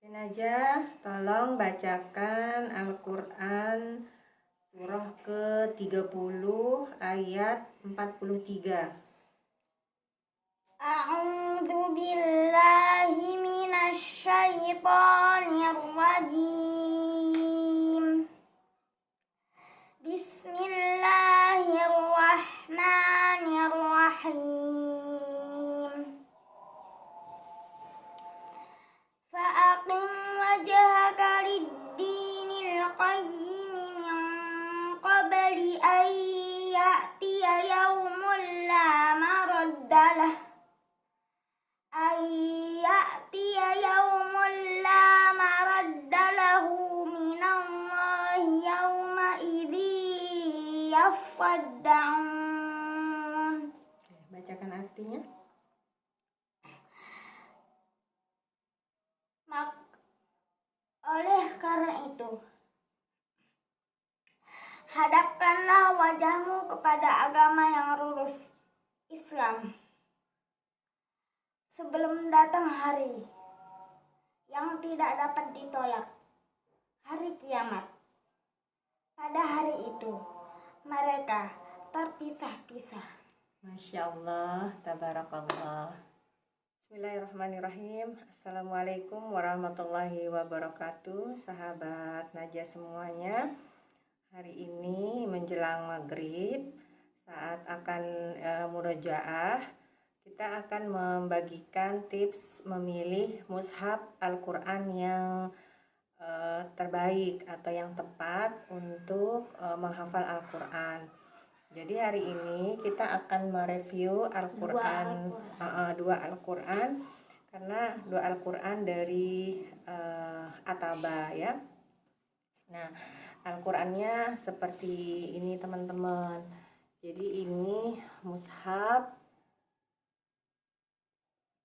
Najah, tolong bacakan Al-Quran surah ke-30 ayat 43. A'udzu billahi minasy syaithanir rajim. Bismillahirrahmanirrahim. Fa'aqim wajhaka lid-dinil qayyim min qabli an ya'tiya yawmun la maradda lahu minallahi yawma idzi yassaddaun. Bacakan artinya. Oleh karena itu, hadapkanlah wajahmu kepada agama yang lurus, Islam, sebelum datang hari yang tidak dapat ditolak, hari kiamat. Pada hari itu, mereka terpisah-pisah. Masya Allah, tabarakallah. Bismillahirrahmanirrahim. Assalamualaikum warahmatullahi wabarakatuh. Sahabat Najah semuanya, hari ini menjelang maghrib, saat akan murojaah, kita akan membagikan tips memilih mushaf Al-Quran yang terbaik atau yang tepat untuk menghafal Al-Quran. Jadi hari ini kita akan mereview Al-Quran, dua Al-Quran, karena dua Al-Quran dari Ataba ya. Nah, Al-Qurannya seperti ini teman-teman. Jadi ini mushaf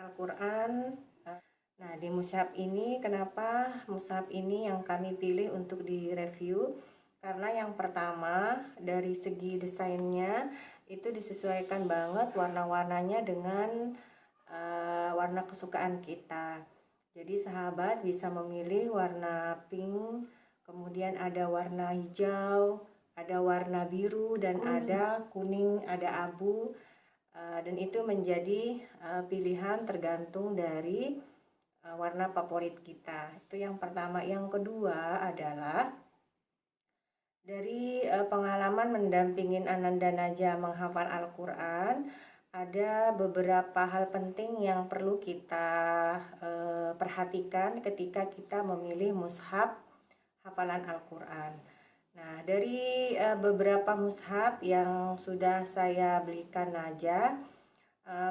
Al-Quran. Nah, di mushaf ini, kenapa mushaf ini yang kami pilih untuk direview? Karena yang pertama, dari segi desainnya itu disesuaikan banget warna-warnanya dengan warna kesukaan kita. Jadi sahabat bisa memilih warna pink, kemudian ada warna hijau, ada warna biru, dan ada kuning, ada abu. Dan itu menjadi pilihan tergantung dari warna favorit kita. Itu yang pertama. Yang kedua adalah dari pengalaman mendampingin Ananda Najah menghafal Al-Quran, ada beberapa hal penting yang perlu kita perhatikan ketika kita memilih mushaf hafalan Al-Quran. Nah, dari beberapa mushaf yang sudah saya belikan Najah,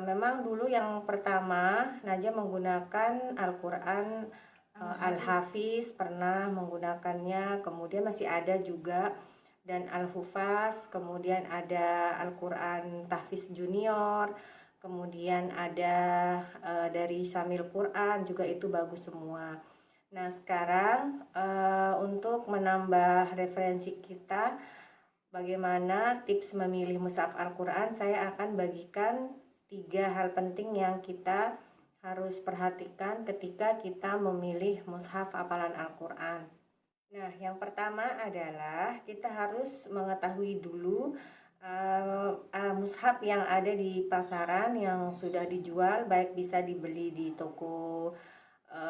memang dulu yang pertama Najah menggunakan Al-Quran Al-Hafiz, pernah menggunakannya, kemudian masih ada juga, dan Al-Hufaz, kemudian ada Al-Quran Tahfiz Junior, kemudian ada dari Samil Quran, juga itu bagus semua. Nah, sekarang untuk menambah referensi kita bagaimana tips memilih mushaf Al-Quran, saya akan bagikan 3 hal penting yang kita harus perhatikan ketika kita memilih mushaf hafalan Al-Quran. Nah, yang pertama adalah kita harus mengetahui dulu mushaf yang ada di pasaran yang sudah dijual, baik bisa dibeli di toko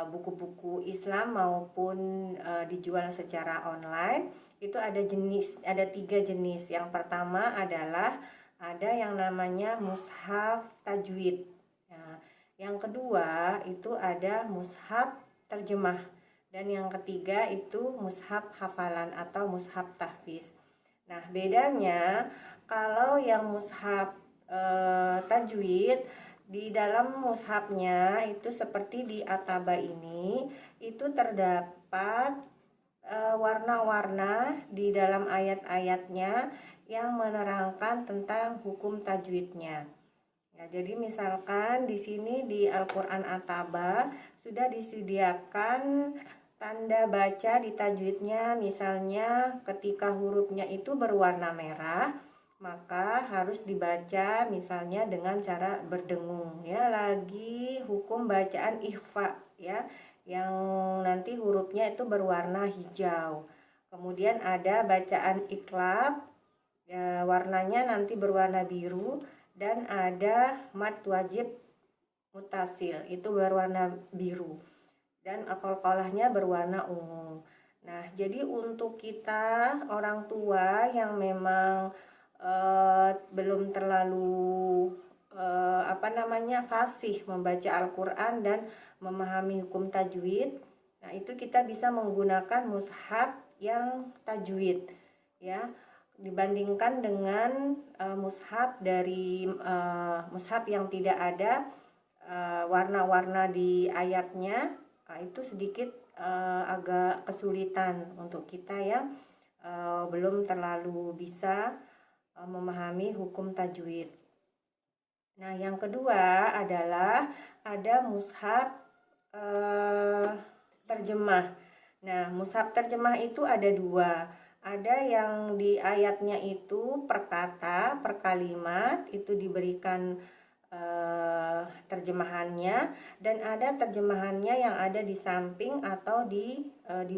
buku-buku Islam maupun dijual secara online. Itu ada 3 jenis. Yang pertama adalah ada yang namanya mushaf tajwid. Nah, yang kedua itu ada mushaf terjemah, dan yang ketiga itu mushaf hafalan atau mushaf tahfiz. Nah, bedanya kalau yang mushaf tajwid, di dalam mushafnya itu seperti di Ataba ini, itu terdapat warna-warna di dalam ayat-ayatnya yang menerangkan tentang hukum tajwidnya. Ya, jadi misalkan di sini di Al-Quran Ataba sudah disediakan tanda baca di tajwidnya, misalnya ketika hurufnya itu berwarna merah, maka harus dibaca misalnya dengan cara berdengung ya. Lagi hukum bacaan ikhfa ya, yang nanti hurufnya itu berwarna hijau. Kemudian ada bacaan iqlab, warnanya nanti berwarna biru, dan ada mad wajib mutasil, itu berwarna biru, dan qalqalahnya berwarna ungu. Nah, jadi untuk kita orang tua yang memang belum terlalu fasih membaca Al-Quran dan memahami hukum tajwid, nah itu kita bisa menggunakan mushaf yang tajwid ya, dibandingkan dengan mushaf mushaf yang tidak ada warna-warna di ayatnya. Itu sedikit agak kesulitan untuk kita yang belum terlalu bisa memahami hukum tajwid. Nah, yang kedua adalah ada mushaf terjemah. Nah, mushaf terjemah itu ada dua. Ada yang di ayatnya itu per kata, per kalimat, itu diberikan terjemahannya, dan ada terjemahannya yang ada di samping atau di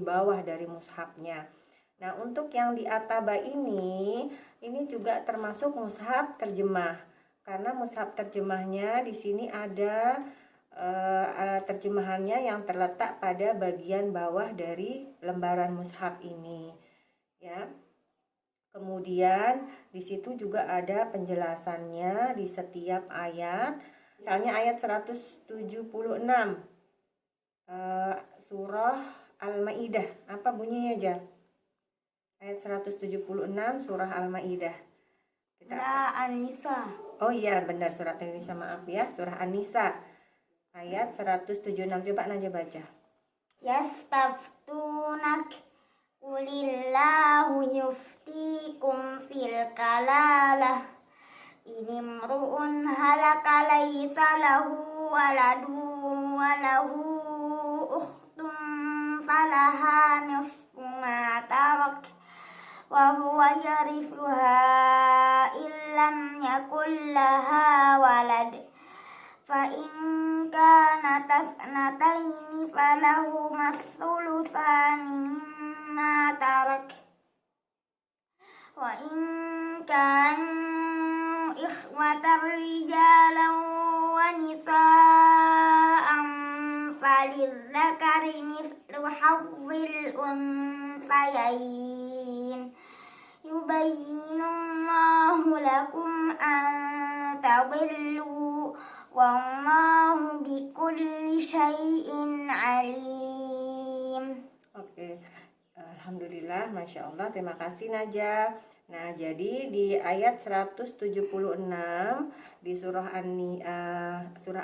bawah dari mushafnya. Nah, untuk yang di Ataba ini juga termasuk mushaf terjemah, karena mushaf terjemahnya di sini ada terjemahannya yang terletak pada bagian bawah dari lembaran mushaf ini, ya. Kemudian di situ juga ada penjelasannya di setiap ayat. Misalnya ayat 176 surah Al-Maidah, apa bunyinya aja? Ayat 176 surah Al-Maidah. Ya An-Nisa. Oh iya, benar, surat An-Nisa, maaf ya, surah An-Nisa ayat 176. Coba Najwa baca. Yastaftunak qulillahu yuftikum fil kalalah inimru'un halaka laysa lahu waladun wa lahu ukhtun falaha nisfu ma tarak wa huwa yarithuha illam yakul laha walad fa in kanat tathnataini falahu mathulutsani mimma tarak wa in kanu ikhwatan rijalan wa nisaan falidzakari mithlu hawwil unsayain yubayyinullahu lakum an tadillu wallahu bikulli syai'in alim. Oke, alhamdulillah, masya Allah, terima kasih Najah. Nah, jadi di ayat 176 di surah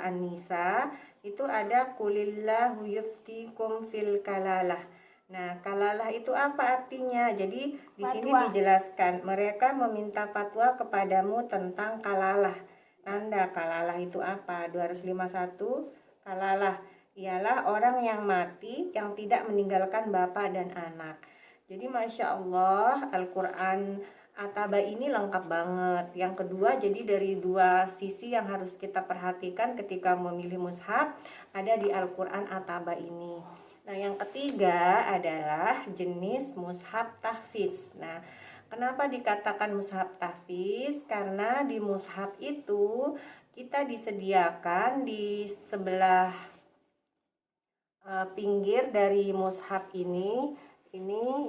An-Nisa itu ada qulillahu yuftikum fil kalalah. Nah, kalalah itu apa artinya? Jadi di sini dijelaskan mereka meminta fatwa kepadamu tentang kalalah. Tanda kalalah itu apa? 251 kalalah ialah orang yang mati yang tidak meninggalkan bapak dan anak. Jadi masya Allah, Al-Quran Ataba ini lengkap banget. Yang kedua, jadi dari dua sisi yang harus kita perhatikan ketika memilih mushaf ada di Al-Quran Ataba ini. Nah, yang ketiga adalah jenis mushaf tahfiz. Nah, kenapa dikatakan mushaf tahfiz? Karena di mushaf itu kita disediakan di sebelah pinggir dari mushaf ini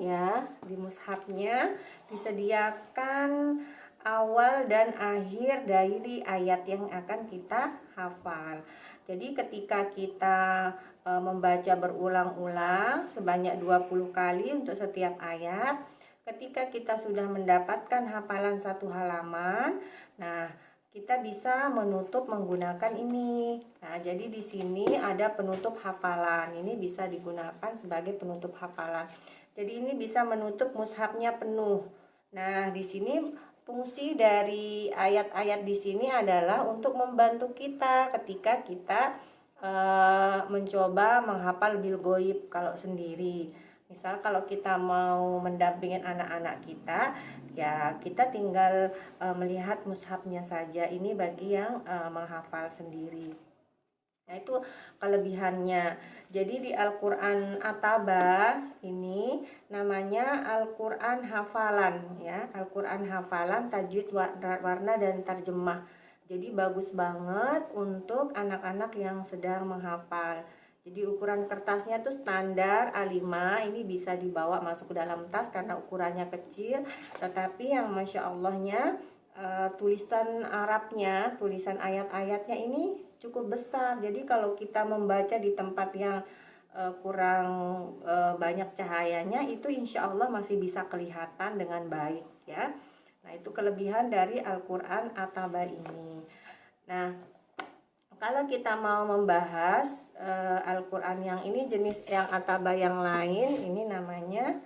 ya, di mushafnya disediakan awal dan akhir dari ayat yang akan kita hafal. Jadi ketika kita membaca berulang-ulang sebanyak 20 kali untuk setiap ayat, ketika kita sudah mendapatkan hafalan satu halaman, nah kita bisa menutup menggunakan ini. Nah, jadi di sini ada penutup hafalan. Ini bisa digunakan sebagai penutup hafalan. Jadi ini bisa menutup mushafnya penuh. Nah, di sini fungsi dari ayat-ayat di sini adalah untuk membantu kita ketika kita mencoba menghafal bil ghaib kalau sendiri. Misal kalau kita mau mendampingin anak-anak kita, ya kita tinggal melihat mushafnya saja. Ini bagi yang menghafal sendiri. Nah, itu kelebihannya. Jadi di Al-Qur'an At-Taba ini namanya Al-Qur'an hafalan ya. Al-Qur'an hafalan tajwid, warna dan terjemah. Jadi bagus banget untuk anak-anak yang sedang menghafal. Jadi ukuran kertasnya tuh standar A5, ini bisa dibawa masuk ke dalam tas karena ukurannya kecil. Tetapi yang Masya Allahnya tulisan Arabnya, tulisan ayat-ayatnya ini cukup besar. Jadi kalau kita membaca di tempat yang kurang banyak cahayanya, itu insya Allah masih bisa kelihatan dengan baik ya. Nah, itu kelebihan dari Al-Qur'an At-Taba ini. Nah, kalau kita mau membahas Al-Qur'an yang ini, jenis yang At-Taba yang lain, ini namanya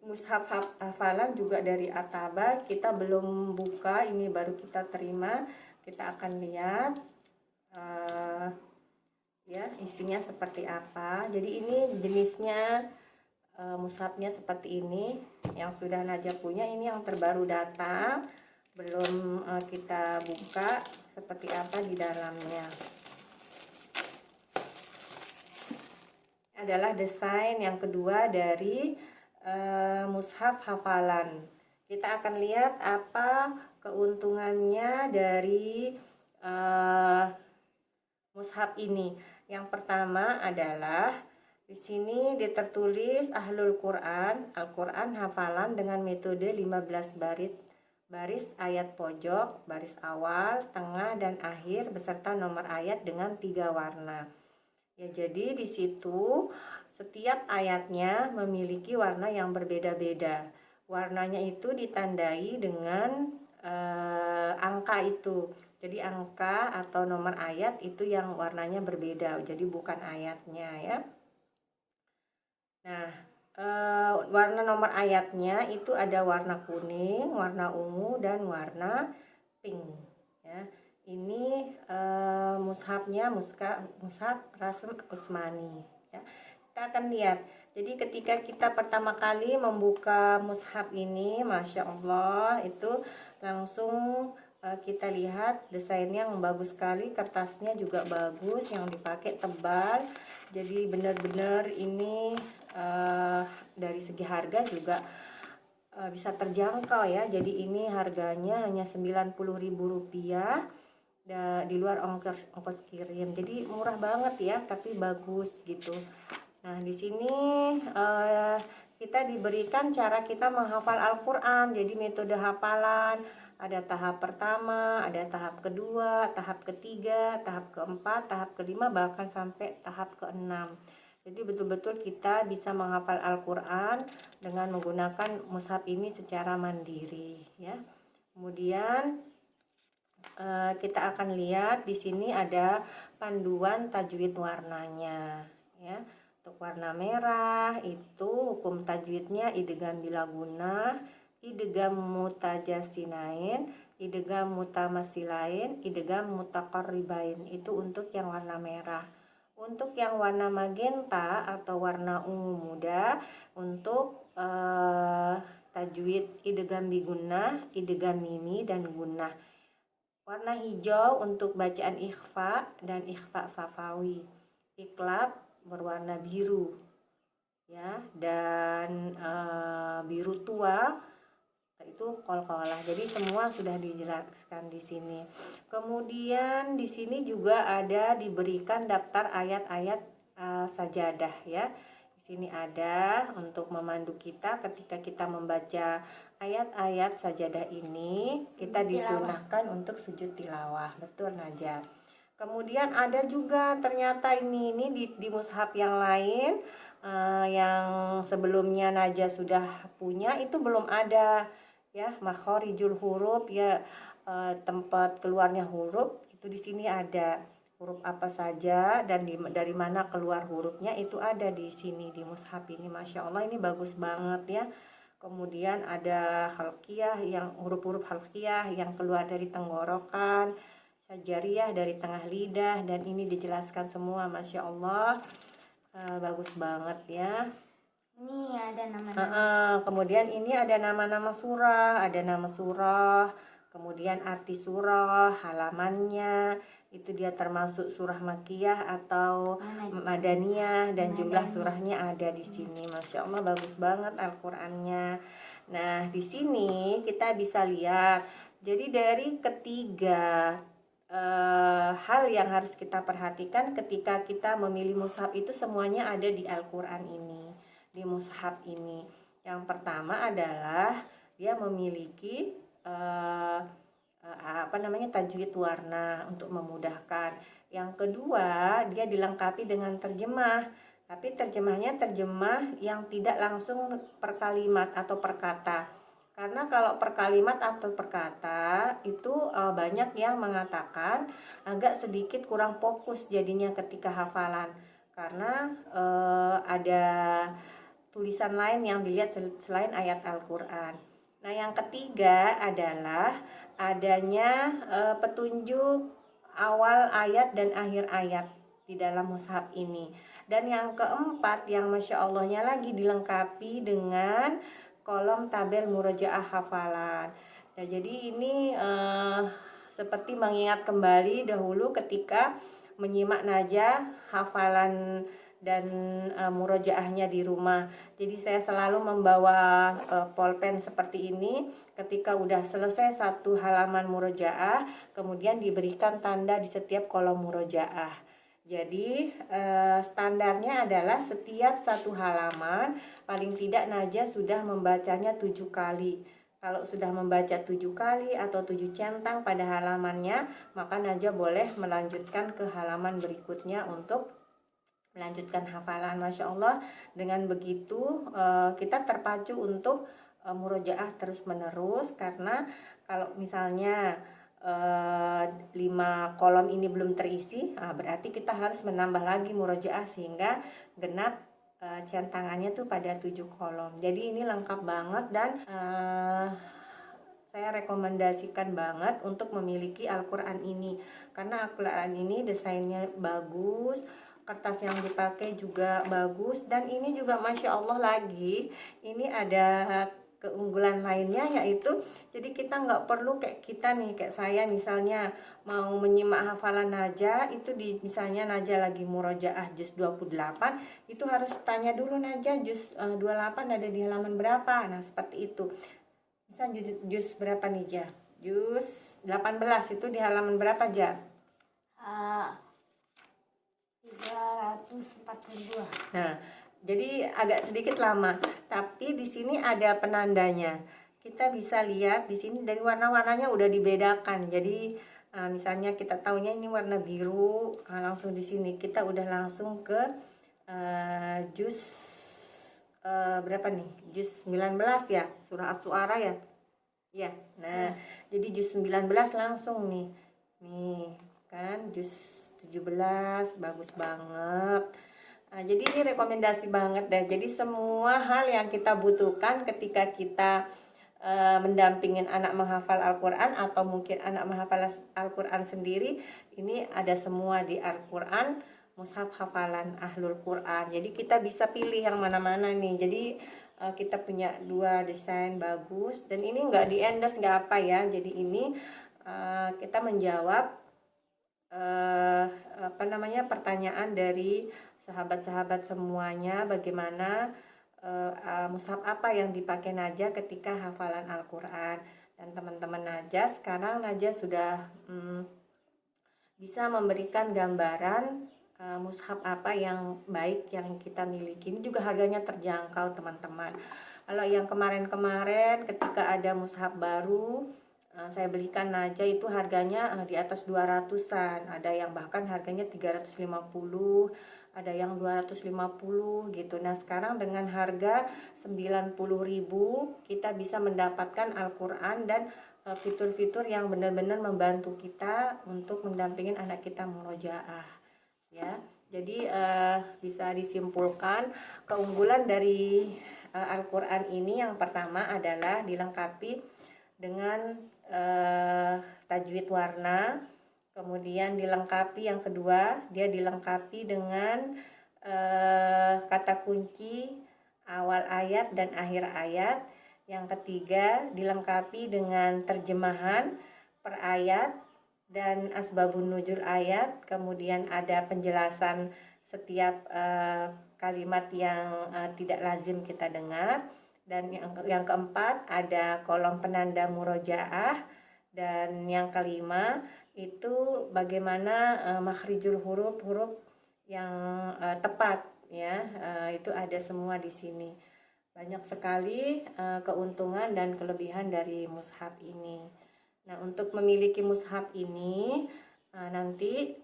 mushaf hafalan juga dari At-Taba. Kita belum buka, ini baru kita terima. Kita akan lihat ya isinya seperti apa. Jadi ini jenisnya mushafnya seperti ini. Yang sudah Najah punya, ini yang terbaru datang, belum kita buka seperti apa di dalamnya. Adalah desain yang kedua dari mushaf hafalan. Kita akan lihat apa keuntungannya dari mushaf ini. Yang pertama adalah di sini tertulis Ahlul Quran, Al-Quran hafalan dengan metode 15 baris ayat pojok, baris awal, tengah dan akhir beserta nomor ayat dengan 3 warna. Ya, jadi di situ setiap ayatnya memiliki warna yang berbeda-beda. Warnanya itu ditandai dengan angka itu. Jadi angka atau nomor ayat itu yang warnanya berbeda. Jadi bukan ayatnya ya. Nah, warna nomor ayatnya itu ada warna kuning, warna ungu dan warna pink ya. Ini mushafnya mushaf Rasm Utsmani ya. Kita akan lihat. Jadi ketika kita pertama kali membuka mushaf ini, Masya Allah, itu langsung kita lihat desainnya yang bagus sekali, kertasnya juga bagus, yang dipakai tebal. Jadi benar-benar ini dari segi harga juga bisa terjangkau ya. Jadi ini harganya hanya Rp90.000 di luar ongkos kirim. Jadi murah banget ya, tapi bagus gitu. Nah, di sini kita diberikan cara kita menghafal Al-Qur'an. Jadi metode hafalan, ada tahap pertama, ada tahap kedua, tahap ketiga, tahap keempat, tahap kelima, bahkan sampai tahap keenam. Jadi betul-betul kita bisa menghafal Al-Qur'an dengan menggunakan mushaf ini secara mandiri ya. Kemudian kita akan lihat di sini ada panduan tajwid warnanya ya. Untuk warna merah itu hukum tajwidnya idgham bila gunnah, idgham mutajasinain, idgham mutamasilain, idgham mutaqarribain. Itu untuk yang warna merah. Untuk yang warna magenta atau warna ungu muda, untuk tajwid idgham bi gunnah, idgham mimi dan gunnah. Warna hijau untuk bacaan ikhfa dan ikhfa safawi. Iqlab berwarna biru ya, dan biru tua itu qalqalah. Jadi semua sudah dijelaskan di sini. Kemudian di sini juga ada diberikan daftar ayat-ayat sajadah ya. Di sini ada untuk memandu kita ketika kita membaca ayat-ayat sajadah ini, kita disunahkan untuk sujud tilawah. Betul Najah. Kemudian ada juga ternyata ini di mushaf yang lain yang sebelumnya Najah sudah punya, itu belum ada ya, makhorijul huruf ya, tempat keluarnya huruf itu di sini ada. Huruf apa saja dan dari mana keluar hurufnya itu ada di sini di mushaf ini. Masya Allah, ini bagus banget ya. Kemudian ada halqiyah, yang huruf-huruf halqiyah yang keluar dari tenggorokan, sajariyah dari tengah lidah, dan ini dijelaskan semua. Masya Allah, bagus banget ya. Ini ada nama-nama. Kemudian ini ada nama-nama surah, ada nama surah, kemudian arti surah, halamannya, itu dia termasuk surah Makkiyah atau Madaniyah, dan jumlah surahnya ada di sini. Masya Allah, bagus banget Al-Qur'annya. Nah, di sini kita bisa lihat, jadi dari ketiga hal yang harus kita perhatikan ketika kita memilih mushaf itu semuanya ada di Al-Qur'an ini, di mushaf ini. Yang pertama adalah dia memiliki tajwid warna untuk memudahkan. Yang kedua, dia dilengkapi dengan terjemah. Tapi terjemahnya terjemah yang tidak langsung per kalimat atau per kata. Karena kalau per kalimat atau per kata itu banyak yang mengatakan agak sedikit kurang fokus jadinya ketika hafalan. Karena ada tulisan lain yang dilihat selain ayat Al-Qur'an. Nah, yang ketiga adalah adanya petunjuk awal ayat dan akhir ayat di dalam mushaf ini. Dan yang keempat, yang Masya Allahnya lagi, dilengkapi dengan kolom tabel murojaah hafalan. Nah, jadi ini seperti mengingat kembali dahulu ketika menyimak najah hafalan dan murojaahnya di rumah. Jadi saya selalu membawa pulpen seperti ini. Ketika udah selesai satu halaman murojaah, kemudian diberikan tanda di setiap kolom murojaah. Jadi standarnya adalah setiap satu halaman paling tidak najah sudah membacanya 7 kali. Kalau sudah membaca 7 kali atau 7 centang pada halamannya, maka najah boleh melanjutkan ke halaman berikutnya untuk melanjutkan hafalan. Masya Allah, dengan begitu kita terpacu untuk murojaah terus menerus. Karena kalau misalnya 5 kolom ini belum terisi, berarti kita harus menambah lagi murojaah sehingga genap centangannya tuh pada 7 kolom. Jadi ini lengkap banget dan saya rekomendasikan banget untuk memiliki Al-Qur'an ini. Karena Al-Qur'an ini desainnya bagus, kertas yang dipakai juga bagus, dan ini juga Masya Allah lagi, ini ada keunggulan lainnya, yaitu jadi kita nggak perlu kayak kita nih, kayak saya misalnya mau menyimak hafalan najah itu misalnya najah lagi murojaah juz 28, itu harus tanya dulu najah juz 28 ada di halaman berapa. Nah, seperti itu. Misal juz berapa nih, Ja? Juz 18 itu di halaman berapa, Ja? 342. Nah, jadi agak sedikit lama, tapi di sini ada penandanya. Kita bisa lihat di sini dan warna-warnanya udah dibedakan. Jadi misalnya kita taunya ini warna biru, langsung di sini kita udah langsung ke juz berapa nih? Juz 19 ya, surah Asy-Syu'ara ya. Ya. Nah, jadi juz 19 langsung nih. Nih, kan juz 17 bagus banget. Nah, jadi ini rekomendasi banget deh. Jadi semua hal yang kita butuhkan ketika kita mendampingin anak menghafal Al-Qur'an atau mungkin anak menghafal Al-Qur'an sendiri, ini ada semua di Al-Qur'an, mushaf hafalan Ahlul Qur'an. Jadi kita bisa pilih yang mana-mana nih. Jadi kita punya 2 desain bagus, dan ini nggak di-endorse, nggak apa ya. Jadi ini kita menjawab pertanyaan dari sahabat-sahabat semuanya, bagaimana mushaf apa yang dipakai najah ketika hafalan Al-Qur'an. Dan teman-teman najah sekarang najah sudah bisa memberikan gambaran mushaf apa yang baik yang kita miliki. Ini juga harganya terjangkau, teman-teman. Kalau yang kemarin-kemarin ketika ada mushaf baru saya belikan najah itu harganya di atas 200-an, ada yang bahkan harganya 350, ada yang 250 gitu. Nah, sekarang dengan harga 90.000 kita bisa mendapatkan Al-Qur'an dan fitur-fitur yang benar-benar membantu kita untuk mendampingin anak kita murojaah ya. Jadi bisa disimpulkan keunggulan dari Al-Qur'an ini yang pertama adalah dilengkapi dengan tajwid warna, kemudian dilengkapi yang kedua dia dilengkapi dengan kata kunci awal ayat dan akhir ayat. Yang ketiga, dilengkapi dengan terjemahan per ayat dan asbabun nuzul ayat. Kemudian ada penjelasan setiap kalimat yang tidak lazim kita dengar. Dan yang keempat, ada kolom penanda murojaah. Dan yang kelima, itu bagaimana makhrijul huruf yang tepat, ya. Itu ada semua di sini. Banyak sekali keuntungan dan kelebihan dari mushaf ini. Nah, untuk memiliki mushaf ini nanti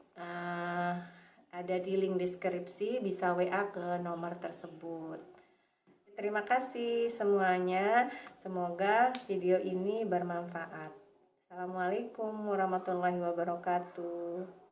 ada di link deskripsi, bisa WA ke nomor tersebut. Terima kasih semuanya. Semoga video ini bermanfaat. Assalamualaikum warahmatullahi wabarakatuh.